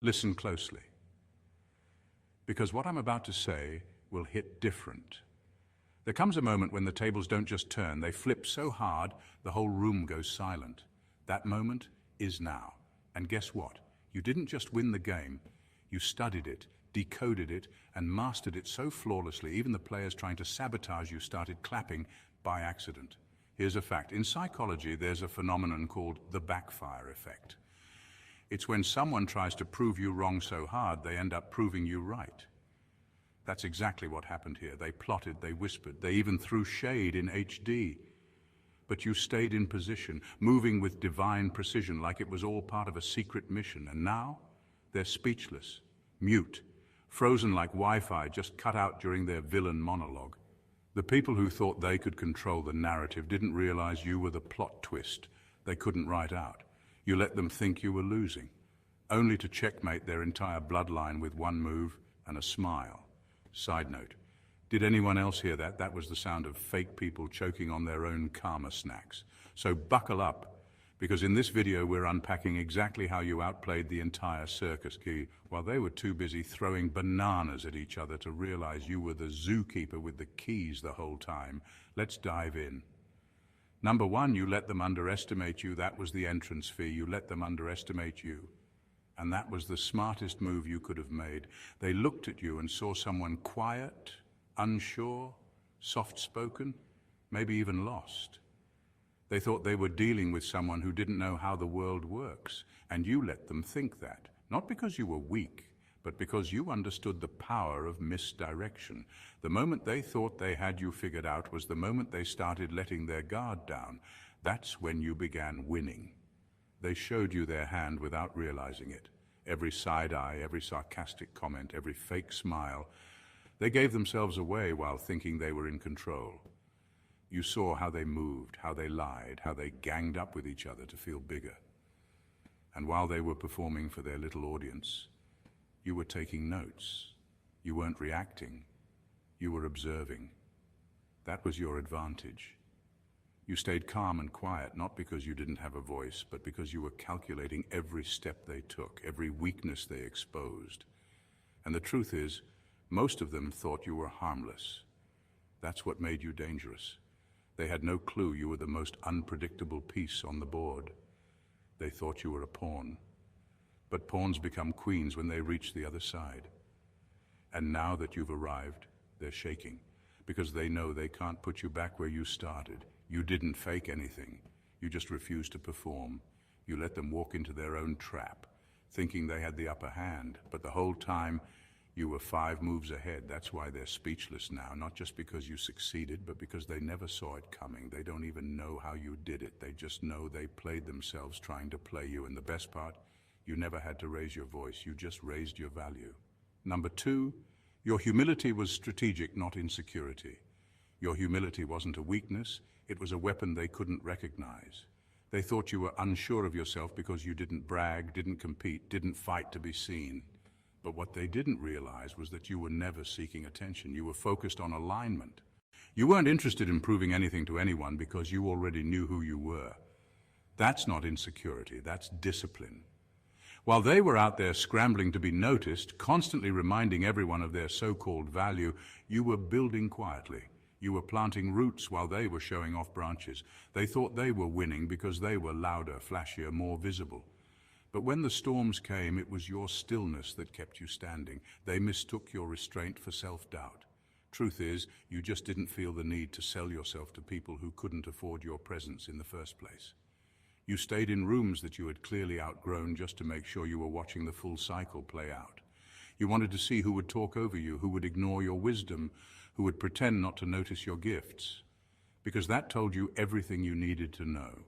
Listen closely, because what I'm about to say will hit different. There comes a moment when the tables don't just turn, they flip so hard the whole room goes silent. That moment is now. And guess what? You didn't just win the game, you studied it, decoded it, and mastered it so flawlessly, even the players trying to sabotage you started clapping by accident. Here's a fact. In psychology, there's a phenomenon called the backfire effect. It's when someone tries to prove you wrong so hard, they end up proving you right. That's exactly what happened here. They plotted, they whispered, they even threw shade in HD. But you stayed in position, moving with divine precision like it was all part of a secret mission. And now, they're speechless, mute, frozen like Wi-Fi just cut out during their villain monologue. The people who thought they could control the narrative didn't realize you were the plot twist they couldn't write out. You let them think you were losing, only to checkmate their entire bloodline with one move and a smile. Side note, did anyone else hear that? That was the sound of fake people choking on their own karma snacks. So buckle up, because in this video we're unpacking exactly how you outplayed the entire circus key while they were too busy throwing bananas at each other to realize you were the zookeeper with the keys the whole time. Let's dive in. Number one, you let them underestimate you. That was the entrance fee. You let them underestimate you. And that was the smartest move you could have made. They looked at you and saw someone quiet, unsure, soft-spoken, maybe even lost. They thought they were dealing with someone who didn't know how the world works, and you let them think that, not because you were weak, but because you understood the power of misdirection. The moment they thought they had you figured out was the moment they started letting their guard down. That's when you began winning. They showed you their hand without realizing it. Every side eye, every sarcastic comment, every fake smile. They gave themselves away while thinking they were in control. You saw how they moved, how they lied, how they ganged up with each other to feel bigger. And while they were performing for their little audience, you were taking notes. You weren't reacting. You were observing. That was your advantage. You stayed calm and quiet, not because you didn't have a voice, but because you were calculating every step they took, every weakness they exposed. And the truth is, most of them thought you were harmless. That's what made you dangerous. They had no clue you were the most unpredictable piece on the board. They thought you were a pawn. But pawns become queens when they reach the other side. And now that you've arrived, they're shaking, because they know they can't put you back where you started. You didn't fake anything. You just refused to perform. You let them walk into their own trap, thinking they had the upper hand. But the whole time, you were 5 moves ahead. That's why they're speechless now, not just because you succeeded, but because they never saw it coming. They don't even know how you did it. They just know they played themselves trying to play you. And the best part, you never had to raise your voice. You just raised your value. Number 2, your humility was strategic, not insecurity. Your humility wasn't a weakness. It was a weapon they couldn't recognize. They thought you were unsure of yourself because you didn't brag, didn't compete, didn't fight to be seen. But what they didn't realize was that you were never seeking attention. You were focused on alignment. You weren't interested in proving anything to anyone because you already knew who you were. That's not insecurity, that's discipline. While they were out there scrambling to be noticed, constantly reminding everyone of their so-called value, you were building quietly. You were planting roots while they were showing off branches. They thought they were winning because they were louder, flashier, more visible. But when the storms came, it was your stillness that kept you standing. They mistook your restraint for self-doubt. Truth is, you just didn't feel the need to sell yourself to people who couldn't afford your presence in the first place. You stayed in rooms that you had clearly outgrown just to make sure you were watching the full cycle play out. You wanted to see who would talk over you, who would ignore your wisdom, who would pretend not to notice your gifts, because that told you everything you needed to know.